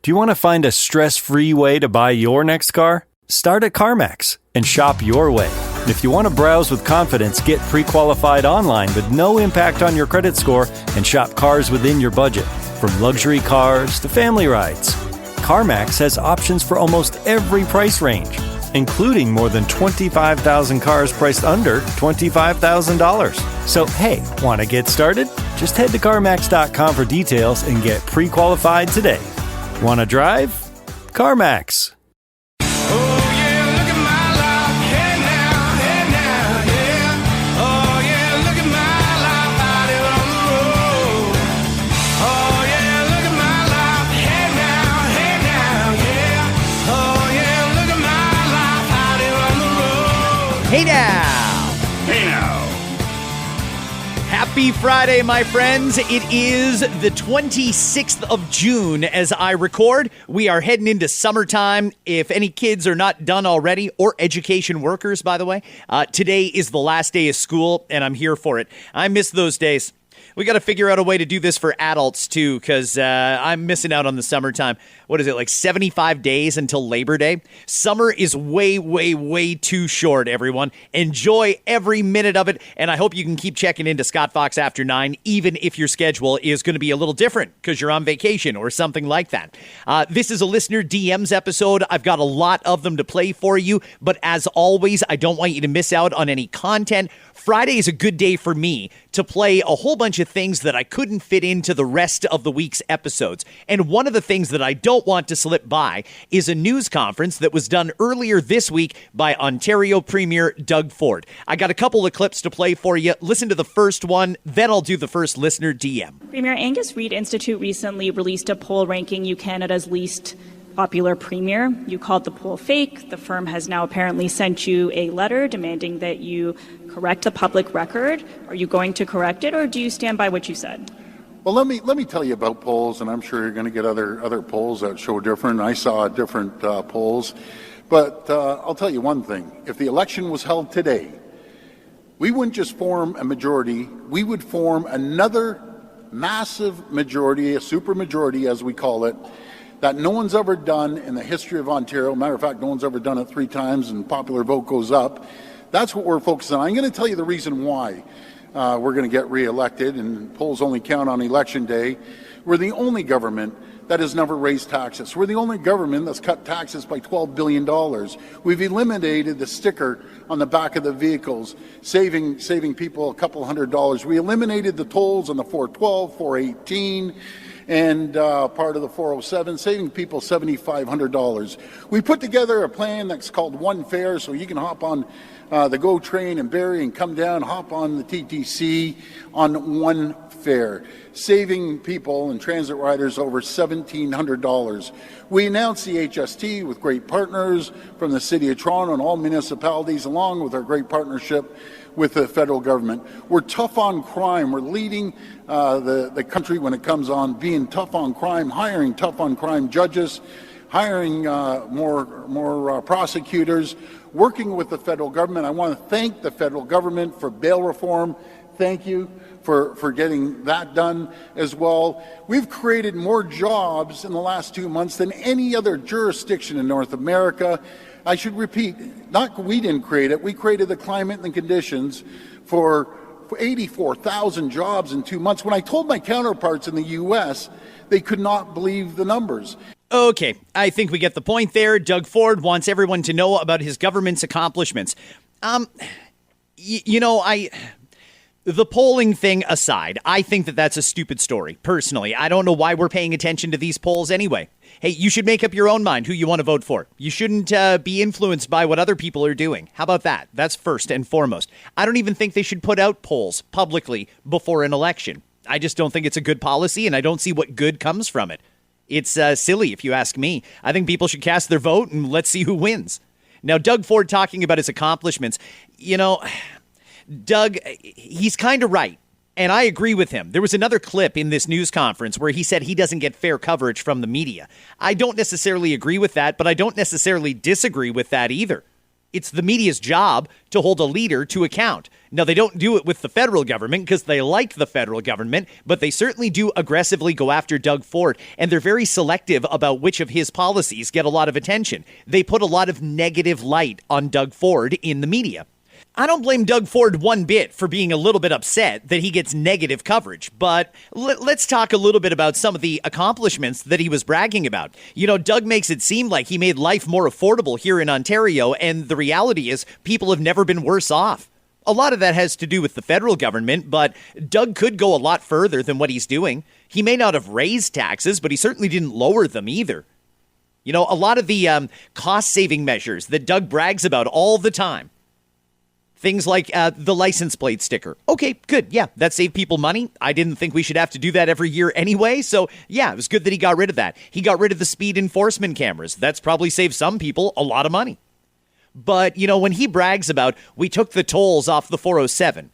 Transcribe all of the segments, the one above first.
Do you want to find a stress-free way to buy your next car? Start at CarMax and shop your way. If you want to browse with confidence, get pre-qualified online with no impact on your credit score and shop cars within your budget, from luxury cars to family rides. CarMax has options for almost every price range, including more than 25,000 cars priced under $25,000. So, hey, want to get started? Just head to CarMax.com for details and get pre-qualified today. Want to drive? CarMax. Hey now! Hey now! Happy Friday, my friends. It is the 26th of June as I record. We are heading into summertime. If any kids are not done already, or education workers, by the way, today is the last day of school, and I'm here for it. I miss those days. We got to figure out a way to do this for adults, too, because I'm missing out on the summertime. What is it, like 75 days until Labor Day? Summer is way, way, way too short, everyone. Enjoy every minute of it, and I hope you can keep checking into Scott Fox After 9, even if your schedule is going to be a little different because you're on vacation or something like that. This is a listener DMs episode. I've got a lot of them to play for you, but as always, I don't want you to miss out on any content. Friday is a good day for me to play a whole bunch of things that I couldn't fit into the rest of the week's episodes. And one of the things that I don't want to slip by is a news conference that was done earlier this week by Ontario Premier Doug Ford. I got a couple of clips to play for you. Listen to the first one, then I'll do the first listener DM. Premier Angus Reid Institute recently released a poll ranking you Canada's least popular premier. You called the poll fake. The firm has now apparently sent you a letter demanding that you correct the public record. Are you going to correct it, or do you stand by what you said? Well, let me tell you about polls, and I'm sure you're going to get other polls that show different. I saw different polls, but I'll tell you one thing. If the election was held today, we wouldn't just form a majority, we would form another massive majority, a supermajority as we call it, that no one's ever done in the history of Ontario. Matter of fact, no one's ever done it 3 times, and popular vote goes up. That's what we're focusing on. I'm going to tell you the reason why we're going to get reelected, and polls only count on election day. We're the only government that has never raised taxes. We're the only government that's cut taxes by $12 billion. We've eliminated the sticker on the back of the vehicles, saving people a couple $100. We eliminated the tolls on the 412, 418, and part of the 407, saving people $7,500. We put together a plan that's called One Fare, so you can hop on the GO train in Barrie and come down, hop on the TTC on one fare, saving people and transit riders over $1,700. We announced the HST with great partners from the City of Toronto and all municipalities, along with our great partnership with the federal government. We're tough on crime. We're leading the country when it comes on being tough on crime, hiring tough on crime judges, hiring more prosecutors, working with the federal government. I want to thank the federal government for bail reform. Thank you for getting that done as well. We've created more jobs in the last 2 months than any other jurisdiction in North America. I should repeat, we didn't create it. We created the climate and the conditions for 84,000 jobs in 2 months. When I told my counterparts in the U.S., they could not believe the numbers. Okay, I think we get the point there. Doug Ford wants everyone to know about his government's accomplishments. The polling thing aside, I think that that's a stupid story, personally. I don't know why we're paying attention to these polls anyway. Hey, you should make up your own mind who you want to vote for. You shouldn't be influenced by what other people are doing. How about that? That's first and foremost. I don't even think they should put out polls publicly before an election. I just don't think it's a good policy, and I don't see what good comes from it. It's silly, if you ask me. I think people should cast their vote, and let's see who wins. Now, Doug Ford talking about his accomplishments, Doug, he's kind of right, and I agree with him. There was another clip in this news conference where he said he doesn't get fair coverage from the media. I don't necessarily agree with that, but I don't necessarily disagree with that either. It's the media's job to hold a leader to account. Now, they don't do it with the federal government because they like the federal government, but they certainly do aggressively go after Doug Ford, and they're very selective about which of his policies get a lot of attention. They put a lot of negative light on Doug Ford in the media. I don't blame Doug Ford one bit for being a little bit upset that he gets negative coverage, but let's talk a little bit about some of the accomplishments that he was bragging about. You know, Doug makes it seem like he made life more affordable here in Ontario, and the reality is people have never been worse off. A lot of that has to do with the federal government, but Doug could go a lot further than what he's doing. He may not have raised taxes, but he certainly didn't lower them either. You know, a lot of the cost-saving measures that Doug brags about all the time, things like the license plate sticker. Okay, good. Yeah, that saved people money. I didn't think we should have to do that every year anyway. So, yeah, it was good that he got rid of that. He got rid of the speed enforcement cameras. That's probably saved some people a lot of money. But, you know, when he brags about we took the tolls off the 407,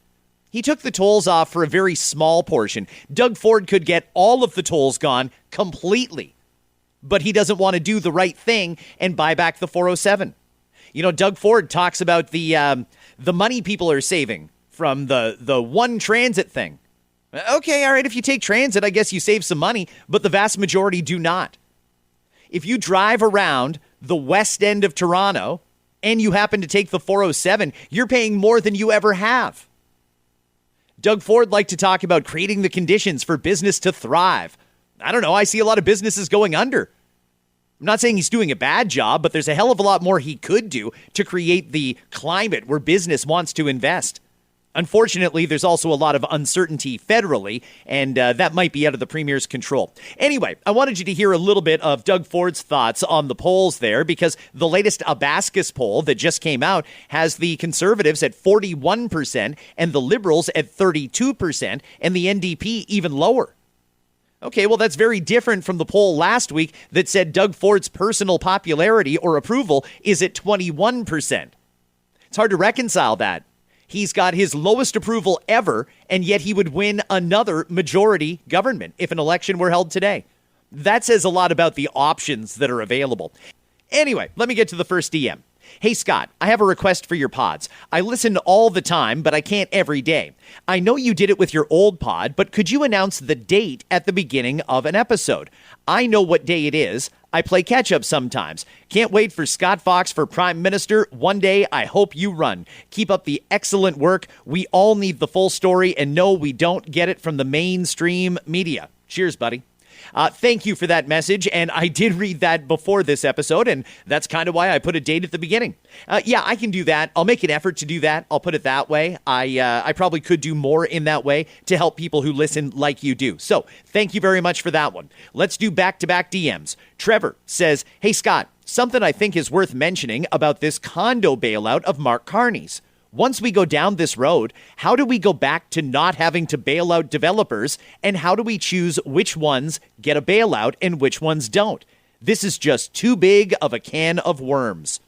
he took the tolls off for a very small portion. Doug Ford could get all of the tolls gone completely. But he doesn't want to do the right thing and buy back the 407. You know, Doug Ford talks about the money people are saving from the one transit thing. Okay, all right, if you take transit, I guess you save some money, but the vast majority do not. If you drive around the west end of Toronto and you happen to take the 407, you're paying more than you ever have. Doug Ford liked to talk about creating the conditions for business to thrive. I don't know, I see a lot of businesses going under. I'm not saying he's doing a bad job, but there's a hell of a lot more he could do to create the climate where business wants to invest. Unfortunately, there's also a lot of uncertainty federally, and that might be out of the Premier's control. Anyway, I wanted you to hear a little bit of Doug Ford's thoughts on the polls there, because the latest Abascus poll that just came out has the Conservatives at 41% and the Liberals at 32% and the NDP even lower. Okay, well, that's very different from the poll last week that said Doug Ford's personal popularity or approval is at 21%. It's hard to reconcile that. He's got his lowest approval ever, and yet he would win another majority government if an election were held today. That says a lot about the options that are available. Anyway, let me get to the first DM. Hey, Scott, I have a request for your pods. I listen all the time, but I can't every day. I know you did it with your old pod, but could you announce the date at the beginning of an episode? I know what day it is. I play catch-up sometimes. Can't wait for Scott Fox for Prime Minister. One day, I hope you run. Keep up the excellent work. We all need the full story, and no, we don't get it from the mainstream media. Cheers, buddy. Thank you for that message, and I did read that before this episode, and that's kind of why I put a date at the beginning. Yeah, I can do that. I'll make an effort to do that. I'll put it that way. I probably could do more in that way to help people who listen like you do. So thank you very much for that one. Let's do back-to-back DMs. Trevor says, hey, Scott, something I think is worth mentioning about this condo bailout of Mark Carney's. Once we go down this road, how do we go back to not having to bail out developers, and how do we choose which ones get a bailout and which ones don't? This is just too big of a can of worms.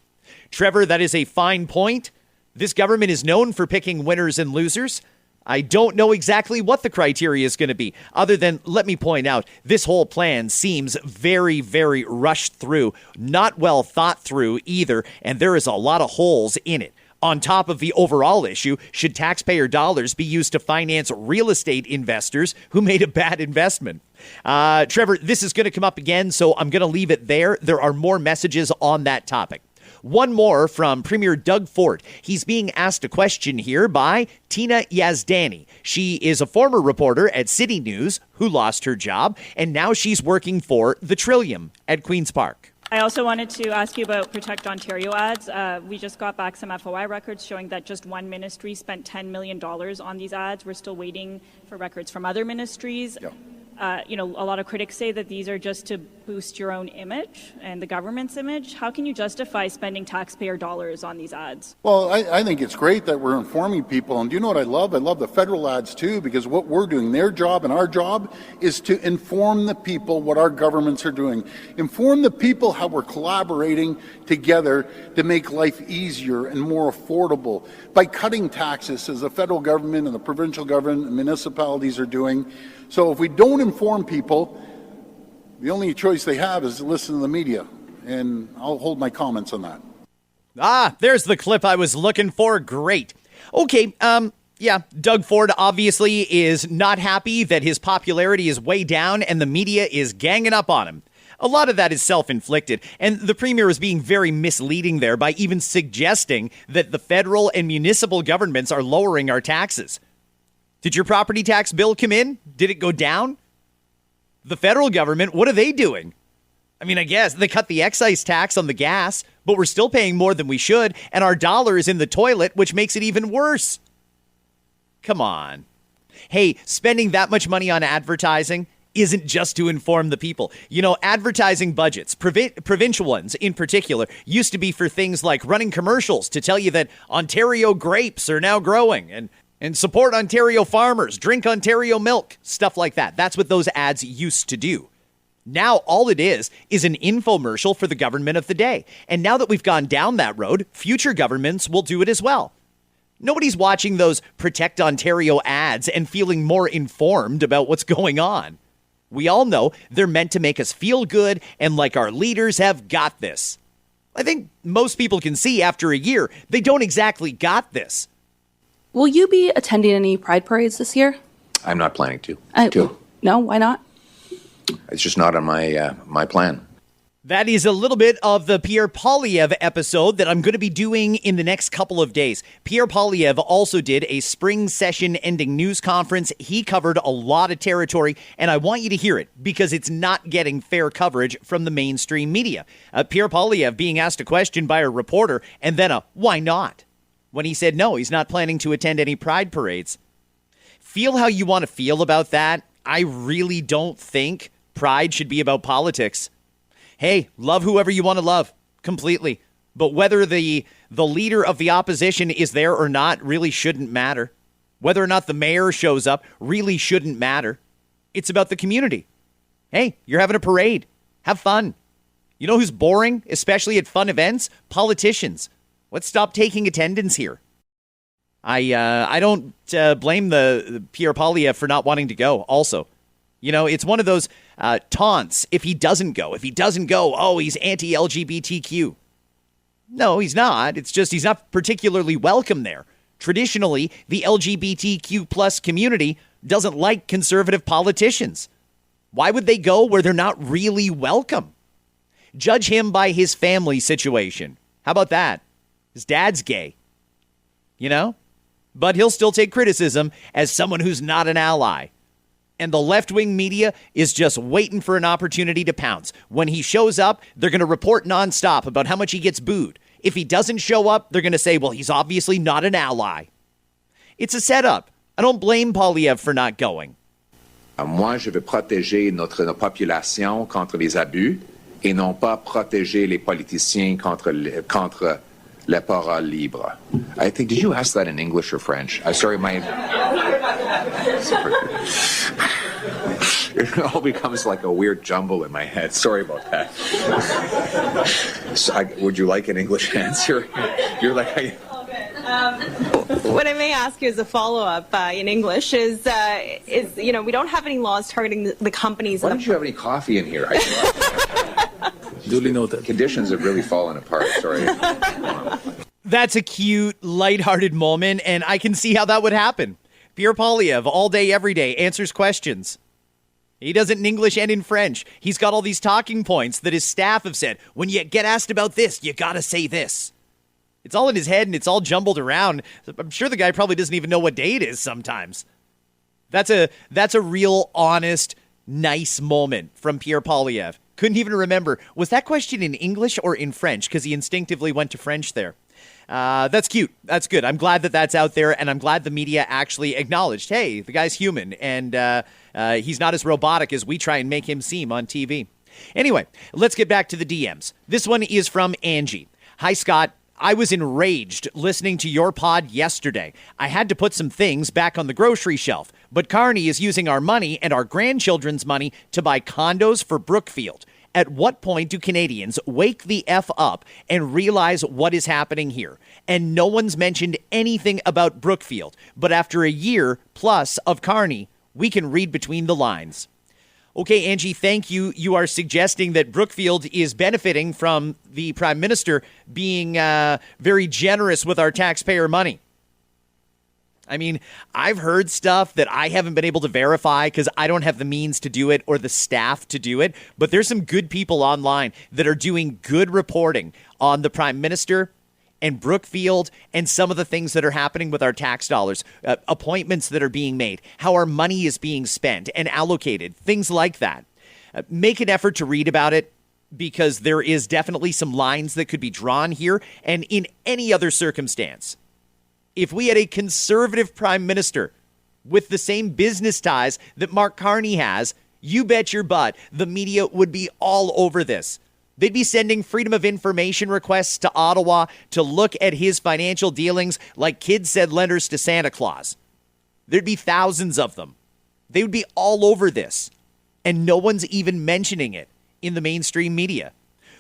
Trevor, that is a fine point. This government is known for picking winners and losers. I don't know exactly what the criteria is going to be, other than, let me point out, this whole plan seems very, very rushed through, not well thought through either, and there is a lot of holes in it. On top of the overall issue, should taxpayer dollars be used to finance real estate investors who made a bad investment? Trevor, this is going to come up again, so I'm going to leave it there. There are more messages on that topic. One more from Premier Doug Ford. He's being asked a question here by Tina Yazdani. She is a former reporter at City News who lost her job, and now she's working for the Trillium at Queen's Park. I also wanted to ask you about Protect Ontario ads. We just got back some FOI records showing that just one ministry spent $10 million on these ads. We're still waiting for records from other ministries. Yep. A lot of critics say that these are just to boost your own image and the government's image. How can you justify spending taxpayer dollars on these ads? Well, I think it's great that we're informing people. And do you know what I love? I love the federal ads, too, because what we're doing, their job and our job, is to inform the people what our governments are doing. Inform the people how we're collaborating together to make life easier and more affordable by cutting taxes, as the federal government and the provincial government and municipalities are doing. So if we don't inform people, the only choice they have is to listen to the media, and I'll hold my comments on that. There's the clip I was looking for. Great. Okay, yeah, Doug Ford obviously is not happy that his popularity is way down and the media is ganging up on him. A lot of that is self-inflicted, and the premier is being very misleading there by even suggesting that the federal and municipal governments are lowering our taxes. Did your property tax bill come in? Did it go down? The federal government, what are they doing? I mean, I guess they cut the excise tax on the gas, but we're still paying more than we should, and our dollar is in the toilet, which makes it even worse. Come on. Hey, spending that much money on advertising isn't just to inform the people. You know, advertising budgets, provincial ones in particular, used to be for things like running commercials to tell you that Ontario grapes are now growing and support Ontario farmers, drink Ontario milk, stuff like that. That's what those ads used to do. Now all it is an infomercial for the government of the day. And now that we've gone down that road, future governments will do it as well. Nobody's watching those Protect Ontario ads and feeling more informed about what's going on. We all know they're meant to make us feel good and like our leaders have got this. I think most people can see after a year they don't exactly got this. Will you be attending any pride parades this year? I'm not planning to. No, why not? It's just not on my plan. That is a little bit of the Pierre Poilievre episode that I'm going to be doing in the next couple of days. Pierre Poilievre also did a spring session ending news conference. He covered a lot of territory, and I want you to hear it because it's not getting fair coverage from the mainstream media. Pierre Poilievre being asked a question by a reporter and then a why not? When he said no, he's not planning to attend any pride parades. Feel how you want to feel about that. I really don't think pride should be about politics. Hey, love whoever you want to love, completely. But whether the leader of the opposition is there or not really shouldn't matter. Whether or not the mayor shows up really shouldn't matter. It's about the community. Hey, you're having a parade. Have fun. You know who's boring, especially at fun events? Politicians. Let's stop taking attendance here. I don't blame the Pierre Poilievre for not wanting to go also. You know, it's one of those taunts if he doesn't go. If he doesn't go, oh, he's anti-LGBTQ. No, he's not. It's just he's not particularly welcome there. Traditionally, the LGBTQ plus community doesn't like conservative politicians. Why would they go where they're not really welcome? Judge him by his family situation. How about that? His dad's gay. You know? But he'll still take criticism as someone who's not an ally. And the left-wing media is just waiting for an opportunity to pounce. When he shows up, they're going to report nonstop about how much he gets booed. If he doesn't show up, they're going to say, well, he's obviously not an ally. It's a setup. I don't blame Poilievre for not going. Moi, je veux protéger notre population contre les abus et non pas protéger les politiciens contre la parole libre. I think, did you ask that in English or French? Sorry, sorry. It all becomes like a weird jumble in my head. Sorry about that. Would you like an English answer? You're like... What I may ask you as a follow-up in English is, you know, we don't have any laws targeting the companies. Why don't you have any coffee in here? Duly noted. Conditions have really fallen apart. Sorry. That's a cute, lighthearted moment, and I can see how that would happen. Pierre Poilievre, all day, every day, answers questions. He does it in English and in French. He's got all these talking points that his staff have said. When you get asked about this, you gotta say this. It's all in his head and it's all jumbled around. I'm sure the guy probably doesn't even know what day it is sometimes. That's a real, honest, nice moment from Pierre Poilievre. Couldn't even remember. Was that question in English or in French? Because he instinctively went to French there. That's cute. That's good. I'm glad that that's out there, and I'm glad the media actually acknowledged, hey, the guy's human, and he's not as robotic as we try and make him seem on TV. Anyway, let's get back to the DMs. This one is from Angie. Hi, Scott. I was enraged listening to your pod yesterday. I had to put some things back on the grocery shelf, but Carney is using our money and our grandchildren's money to buy condos for Brookfield. At what point do Canadians wake the F up and realize what is happening here? And no one's mentioned anything about Brookfield, but after a year plus of Carney, we can read between the lines. Okay, Angie, thank you. You are suggesting that Brookfield is benefiting from the Prime Minister being very generous with our taxpayer money. I mean, I've heard stuff that I haven't been able to verify because I don't have the means to do it or the staff to do it. But there's some good people online that are doing good reporting on the Prime Minister and Brookfield and some of the things that are happening with our tax dollars, appointments that are being made, how our money is being spent and allocated, things like that. Make an effort to read about it, because there is definitely some lines that could be drawn here. And in any other circumstance, if we had a conservative prime minister with the same business ties that Mark Carney has, you bet your butt the media would be all over this. They'd be sending freedom of information requests to Ottawa to look at his financial dealings like kids said letters to Santa Claus. There'd be thousands of them. They would be all over this, and no one's even mentioning it in the mainstream media.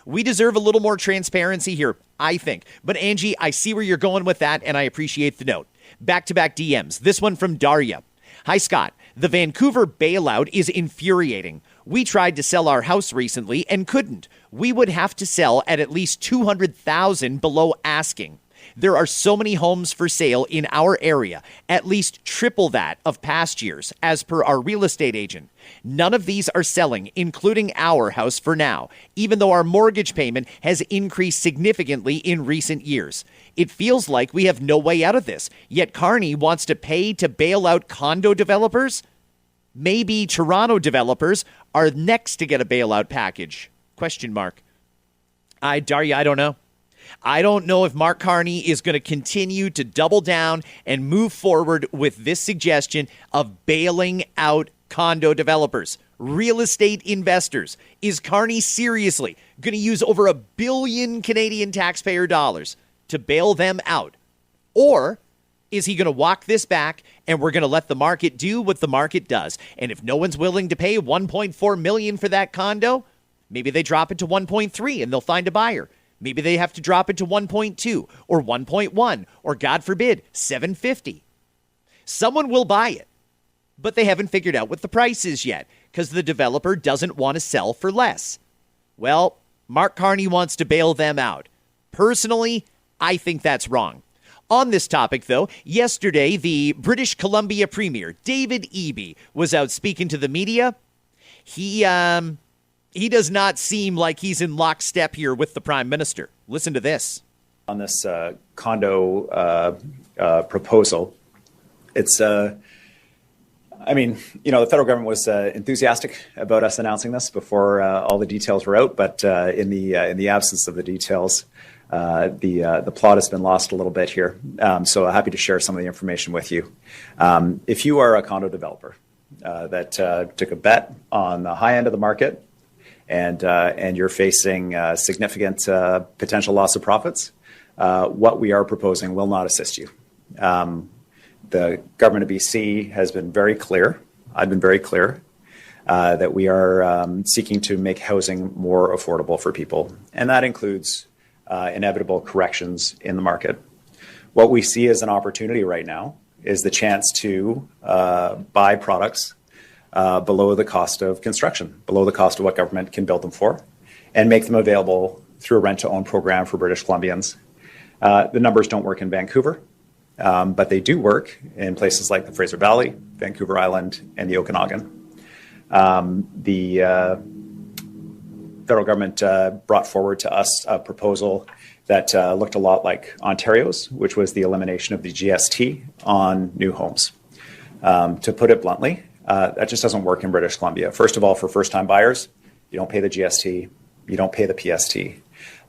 We deserve a little more transparency here, I think. But Angie, I see where you're going with that, and I appreciate the note. Back-to-back DMs. This one from Daria. Hi, Scott. The Vancouver bailout is infuriating. We tried to sell our house recently and couldn't. We would have to sell at least $200,000 below asking. There are so many homes for sale in our area, at least triple that of past years, as per our real estate agent. None of these are selling, including our house for now, even though our mortgage payment has increased significantly in recent years. It feels like we have no way out of this, yet Carney wants to pay to bail out condo developers? Maybe Toronto developers are next to get a bailout package? Question mark. Daria, I don't know. I don't know if Mark Carney is going to continue to double down and move forward with this suggestion of bailing out condo developers, real estate investors. Is Carney seriously going to use over $1 billion Canadian taxpayer dollars to bail them out? Or is he going to walk this back and we're going to let the market do what the market does? And if no one's willing to pay $1.4 million for that condo, maybe they drop it to 1.3 and they'll find a buyer. Maybe they have to drop it to 1.2 or 1.1 or, God forbid, 750. Someone will buy it, but they haven't figured out what the price is yet because the developer doesn't want to sell for less. Well, Mark Carney wants to bail them out. Personally, I think that's wrong. On this topic, though, yesterday, the British Columbia Premier, David Eby, was out speaking to the media. He does not seem like he's in lockstep here with the Prime Minister. Listen to this. On this condo proposal, it's, the federal government was enthusiastic about us announcing this before all the details were out, but in the absence of the details, the plot has been lost a little bit here. So happy to share some of the information with you. If you are a condo developer that took a bet on the high end of the market, and you're facing significant potential loss of profits, what we are proposing will not assist you. The government of BC has been very clear, I've been very clear, that we are seeking to make housing more affordable for people, and that includes inevitable corrections in the market. What we see as an opportunity right now is the chance to buy products below the cost of construction, below the cost of what government can build them for, and make them available through a rent-to-own program for British Columbians. The numbers don't work in Vancouver, but they do work in places like the Fraser Valley, Vancouver Island, and the Okanagan. The federal government brought forward to us a proposal that looked a lot like Ontario's, which was the elimination of the GST on new homes. To put it bluntly, that just doesn't work in British Columbia. First of all, for first-time buyers, you don't pay the GST, you don't pay the PST.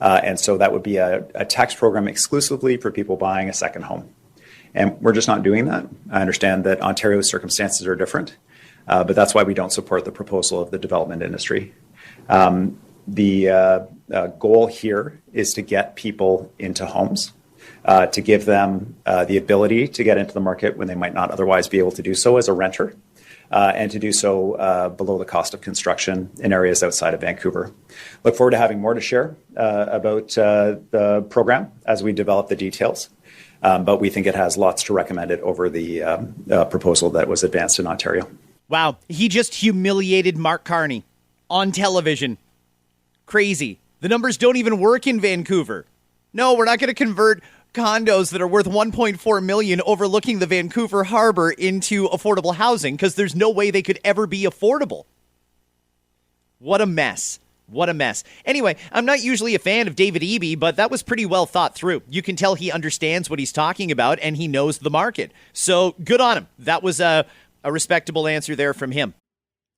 And so that would be a tax program exclusively for people buying a second home. And we're just not doing that. I understand that Ontario's circumstances are different, but that's why we don't support the proposal of the development industry. The goal here is to get people into homes, to give them the ability to get into the market when they might not otherwise be able to do so as a renter. And to do so below the cost of construction in areas outside of Vancouver. Look forward to having more to share about the program as we develop the details, but we think it has lots to recommend it over the proposal that was advanced in Ontario. Wow. He just humiliated Mark Carney on television. Crazy. The numbers don't even work in Vancouver. No, we're not going to convert condos that are worth $1.4 million overlooking the Vancouver harbor into affordable housing because there's no way they could ever be affordable. What a mess. What a mess. Anyway, I'm not usually a fan of David Eby, but that was pretty well thought through. You can tell he understands what he's talking about and he knows the market. So good on him. That was a respectable answer there from him.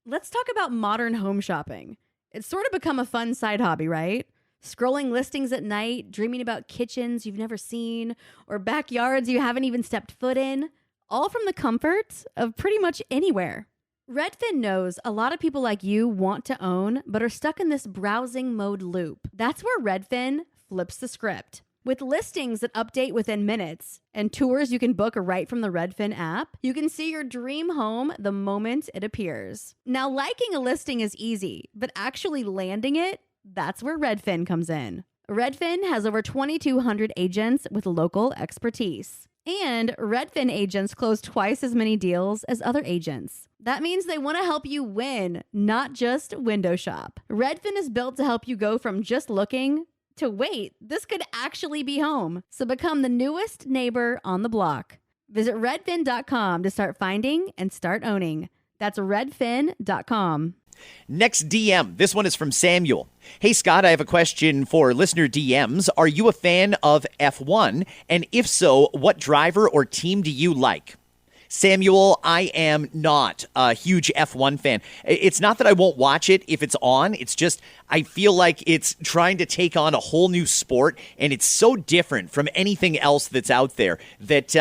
Let's talk about modern home shopping. It's sort of become a fun side hobby, right? Scrolling listings at night, dreaming about kitchens you've never seen, or backyards you haven't even stepped foot in, all from the comfort of pretty much anywhere. Redfin knows a lot of people like you want to own, but are stuck in this browsing mode loop. That's where Redfin flips the script. With listings that update within minutes and tours you can book right from the Redfin app, you can see your dream home the moment it appears. Now, liking a listing is easy, but actually landing it, that's where Redfin comes in. Redfin has over 2,200 agents with local expertise. And Redfin agents close twice as many deals as other agents. That means they want to help you win, not just window shop. Redfin is built to help you go from just looking to wait, this could actually be home. So become the newest neighbor on the block. Visit redfin.com to start finding and start owning. That's redfin.com. Next DM. This one is from Samuel. Hey, Scott, I have a question for listener DMs. Are you a fan of F1? And if so, what driver or team do you like? Samuel, I am not a huge F1 fan. It's not that I won't watch it if it's on. It's just I feel like it's trying to take on a whole new sport, and it's so different from anything else that's out there that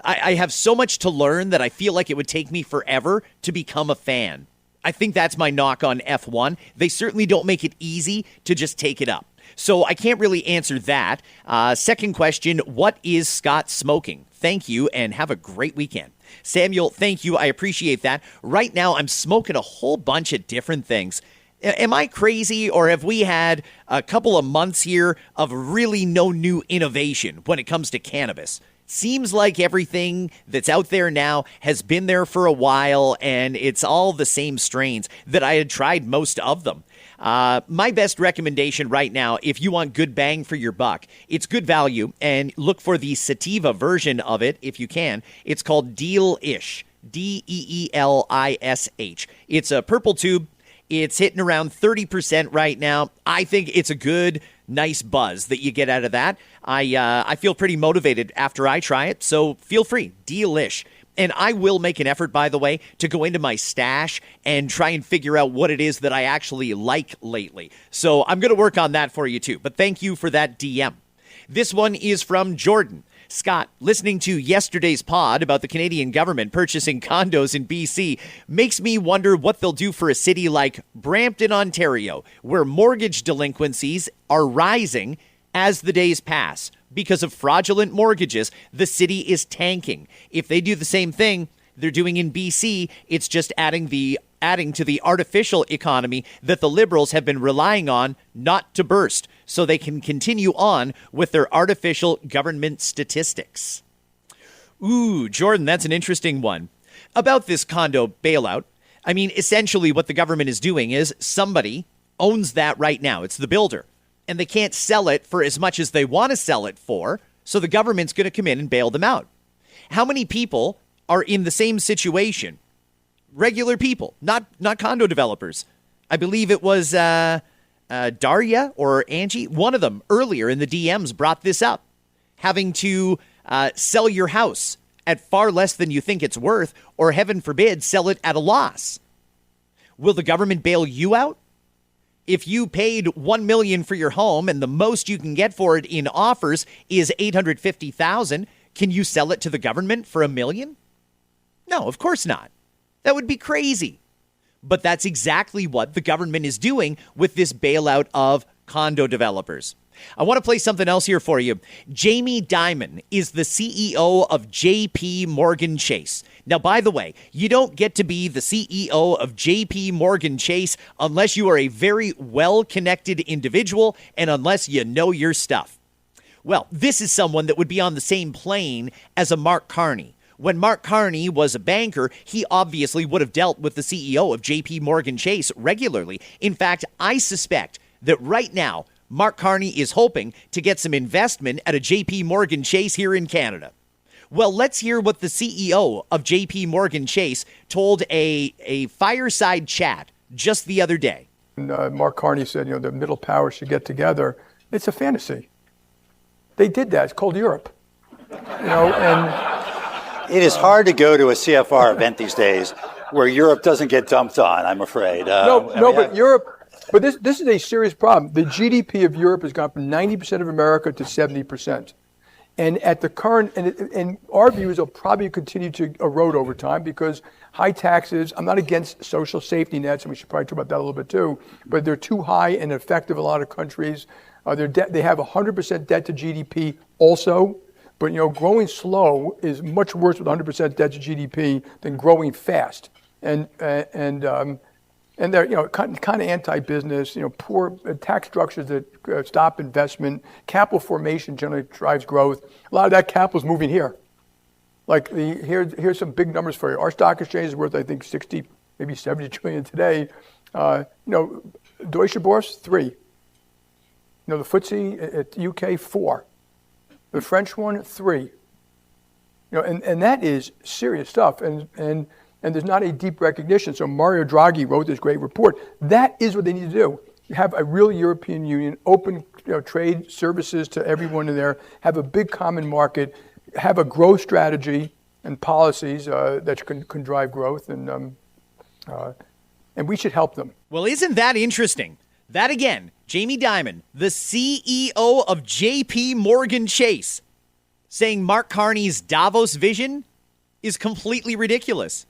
I have so much to learn that I feel like it would take me forever to become a fan. I think that's my knock on F1. They certainly don't make it easy to just take it up. So I can't really answer that. Second question, what is Scott smoking? Thank you, and have a great weekend. Samuel, thank you. I appreciate that. Right now, I'm smoking a whole bunch of different things. Am I crazy, or have we had a couple of months here of really no new innovation when it comes to cannabis? Seems like everything that's out there now has been there for a while, and it's all the same strains that I had tried most of them. My best recommendation right now, if you want good bang for your buck, it's good value, and look for the sativa version of it if you can. It's called Deelish, Deelish. It's a purple tube. It's hitting around 30% right now. I think it's a good, nice buzz that you get out of that. I feel pretty motivated after I try it, so feel free. Deelish. And I will make an effort, by the way, to go into my stash and try and figure out what it is that I actually like lately. So I'm going to work on that for you, too. But thank you for that DM. This one is from Jordan. Scott, listening to yesterday's pod about the Canadian government purchasing condos in BC makes me wonder what they'll do for a city like Brampton, Ontario, where mortgage delinquencies are rising as the days pass. Because of fraudulent mortgages, the city is tanking. If they do the same thing they're doing in BC, it's just adding to the artificial economy that the Liberals have been relying on not to burst, so they can continue on with their artificial government statistics. Ooh, Jordan, that's an interesting one. About this condo bailout, I mean, essentially what the government is doing is somebody owns that right now. It's the builder. And they can't sell it for as much as they want to sell it for, so the government's going to come in and bail them out. How many people are in the same situation? Regular people, not condo developers. I believe it was Daria or Angie. One of them earlier in the DMs brought this up. Having to sell your house at far less than you think it's worth, or heaven forbid, sell it at a loss. Will the government bail you out? If you paid $1 million for your home and the most you can get for it in offers is $850,000, can you sell it to the government for $1 million? No, of course not. That would be crazy. But that's exactly what the government is doing with this bailout of condo developers. I want to play something else here for you. Jamie Dimon is the CEO of JPMorgan Chase. Now, by the way, you don't get to be the CEO of JPMorgan Chase unless you are a very well-connected individual and unless you know your stuff. Well, this is someone that would be on the same plane as a Mark Carney, When Mark Carney was a banker, he obviously would have dealt with the CEO of JPMorgan Chase regularly. In fact, I suspect that right now, Mark Carney is hoping to get some investment at a JPMorgan Chase here in Canada. Well, let's hear what the CEO of JPMorgan Chase told a fireside chat just the other day. Mark Carney said, the middle powers should get together. It's a fantasy. They did that. It's called Europe. And it is hard to go to a CFR event these days where Europe doesn't get dumped on, I'm afraid. But Europe, but this is a serious problem. The GDP of Europe has gone from 90% of America to 70%. And at the current, and our view is it'll probably continue to erode over time because high taxes, I'm not against social safety nets, and we should probably talk about that a little bit too, but they're too high and effective in a lot of countries. They have 100% debt to GDP also, but growing slow is much worse with 100% debt to GDP than growing fast. And they're kind of anti-business, poor tax structures that stop investment, capital formation generally drives growth. A lot of that capital is moving here. Like here's some big numbers for you. Our stock exchange is worth I think 60, maybe 70 trillion today. Deutsche Börse 3. The FTSE at UK 4. The French one 3. And that is serious stuff. And there's not a deep recognition. So Mario Draghi wrote this great report. That is what they need to do. Have a real European Union, open trade services to everyone in there, have a big common market, have a growth strategy and policies that can drive growth, and we should help them. Well, isn't that interesting? That again, Jamie Dimon, the CEO of JPMorgan Chase, saying Mark Carney's Davos vision is completely ridiculous.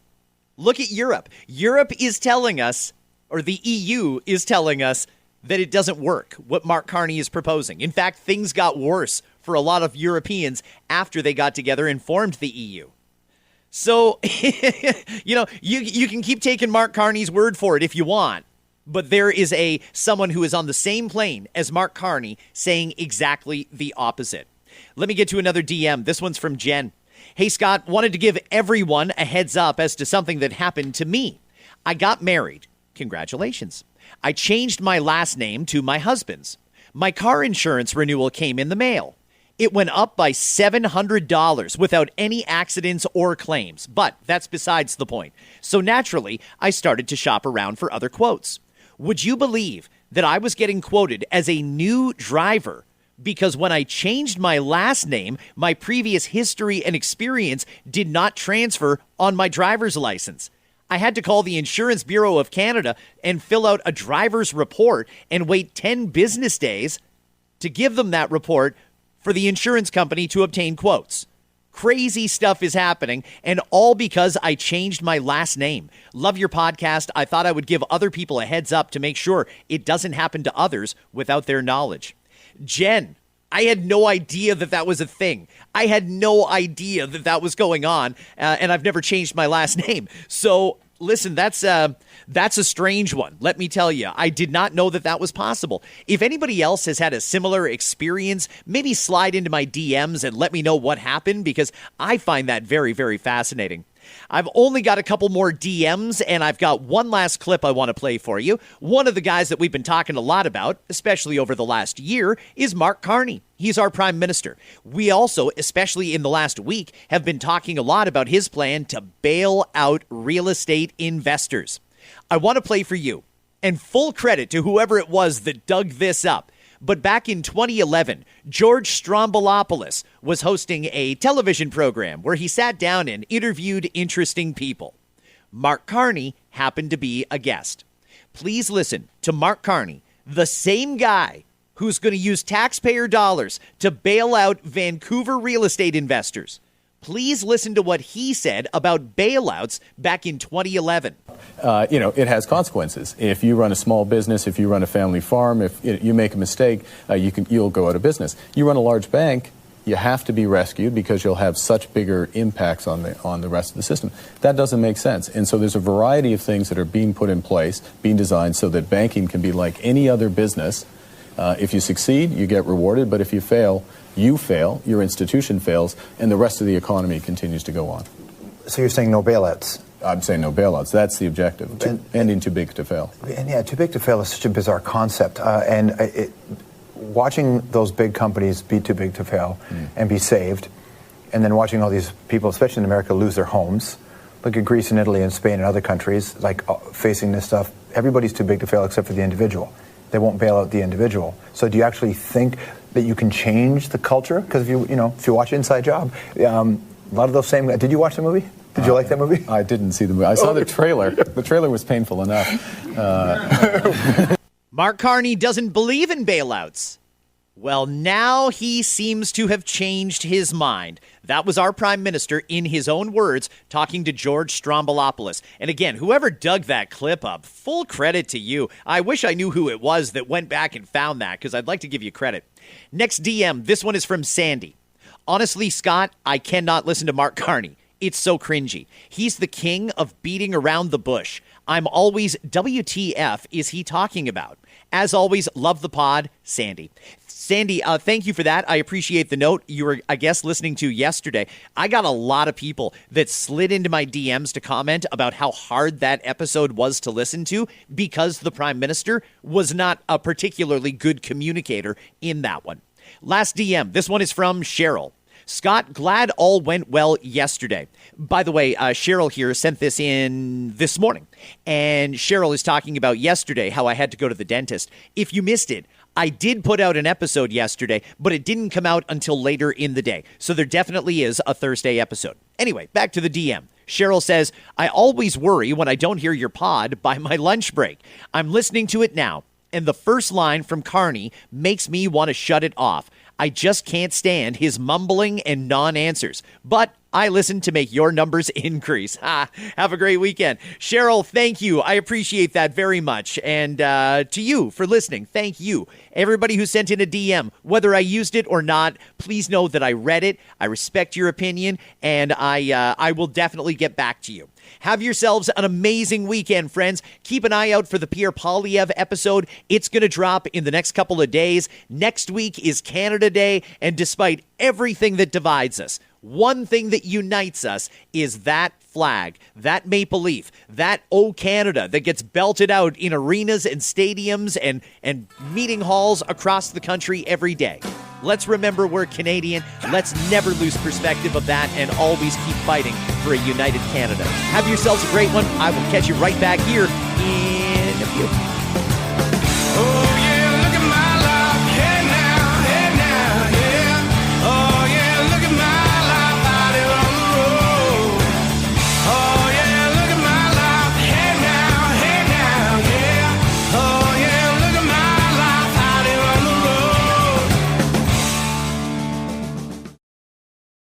Look at Europe. Europe is telling us, or the EU is telling us, that it doesn't work, what Mark Carney is proposing. In fact, things got worse for a lot of Europeans after they got together and formed the EU. So, you can keep taking Mark Carney's word for it if you want, but there is someone who is on the same plane as Mark Carney saying exactly the opposite. Let me get to another DM. This one's from Jen. Hey, Scott, wanted to give everyone a heads up as to something that happened to me. I got married. Congratulations. I changed my last name to my husband's. My car insurance renewal came in the mail. It went up by $700 without any accidents or claims, but that's besides the point. So naturally, I started to shop around for other quotes. Would you believe that I was getting quoted as a new driver because when I changed my last name, my previous history and experience did not transfer on my driver's license? I had to call the Insurance Bureau of Canada and fill out a driver's report and wait 10 business days to give them that report for the insurance company to obtain quotes. Crazy stuff is happening, and all because I changed my last name. Love your podcast. I thought I would give other people a heads up to make sure it doesn't happen to others without their knowledge. Jen, I had no idea that was a thing. I had no idea that was going on, and I've never changed my last name. So listen, that's a strange one. Let me tell you, I did not know that was possible. If anybody else has had a similar experience, maybe slide into my DMs and let me know what happened, because I find that very, very fascinating. I've only got a couple more DMs, and I've got one last clip I want to play for you. One of the guys that we've been talking a lot about, especially over the last year, is Mark Carney. He's our prime minister. We also, especially in the last week, have been talking a lot about his plan to bail out real estate investors. I want to play for you, and full credit to whoever it was that dug this up. But back in 2011, George Stroumboulopoulos was hosting a television program where he sat down and interviewed interesting people. Mark Carney happened to be a guest. Please listen to Mark Carney, the same guy who's going to use taxpayer dollars to bail out Vancouver real estate investors. Please listen to what he said about bailouts back in 2011. It has consequences. If you run a small business, if you run a family farm, if you make a mistake, you'll go out of business. You run a large bank, you have to be rescued because you'll have such bigger impacts on the rest of the system. That doesn't make sense. And so there's a variety of things that are being put in place, being designed so that banking can be like any other business. If you succeed, you get rewarded, but if you fail, your institution fails, and the rest of the economy continues to go on. So you're saying no bailouts? I'm saying no bailouts. That's the objective. Ending too big to fail. And yeah, too big to fail is such a bizarre concept. Watching those big companies be too big to fail and be saved, and then watching all these people, especially in America, lose their homes. Look at Greece and Italy and Spain and other countries facing this stuff. Everybody's too big to fail except for the individual. They won't bail out the individual. So do you actually think that you can change the culture? Because if you watch Inside Job, a lot of those same guys. Did you watch the movie? Did you like that movie? I didn't see the movie. I saw the trailer. The trailer was painful enough. Mark Carney doesn't believe in bailouts. Well, now he seems to have changed his mind. That was our prime minister, in his own words, talking to George Stroumboulopoulos. And again, whoever dug that clip up, full credit to you. I wish I knew who it was that went back and found that, because I'd like to give you credit. Next DM, this one is from Sandy. Honestly, Scott, I cannot listen to Mark Carney. It's so cringy. He's the king of beating around the bush. I'm always, WTF is he talking about? As always, love the pod, Sandy. Sandy, thank you for that. I appreciate the note you were, I guess, listening to yesterday. I got a lot of people that slid into my DMs to comment about how hard that episode was to listen to because the Prime Minister was not a particularly good communicator in that one. Last DM, this one is from Cheryl. Scott, glad all went well yesterday. By the way, Cheryl here sent this in this morning. And Cheryl is talking about yesterday, how I had to go to the dentist. If you missed it, I did put out an episode yesterday, but it didn't come out until later in the day. So there definitely is a Thursday episode. Anyway, back to the DM. Cheryl says, I always worry when I don't hear your pod by my lunch break. I'm listening to it now, and the first line from Carney makes me want to shut it off. I just can't stand his mumbling and non-answers. But I listen to make your numbers increase. Have a great weekend. Cheryl, thank you. I appreciate that very much. And to you for listening, thank you. Everybody who sent in a DM, whether I used it or not, please know that I read it. I respect your opinion, and I will definitely get back to you. Have yourselves an amazing weekend, friends. Keep an eye out for the Pierre Poilievre episode. It's going to drop in the next couple of days. Next week is Canada Day, and despite everything that divides us, one thing that unites us is that flag, that maple leaf, that O Canada that gets belted out in arenas and stadiums and meeting halls across the country every day. Let's remember we're Canadian. Let's never lose perspective of that and always keep fighting for a united Canada. Have yourselves a great one. I will catch you right back here in a few.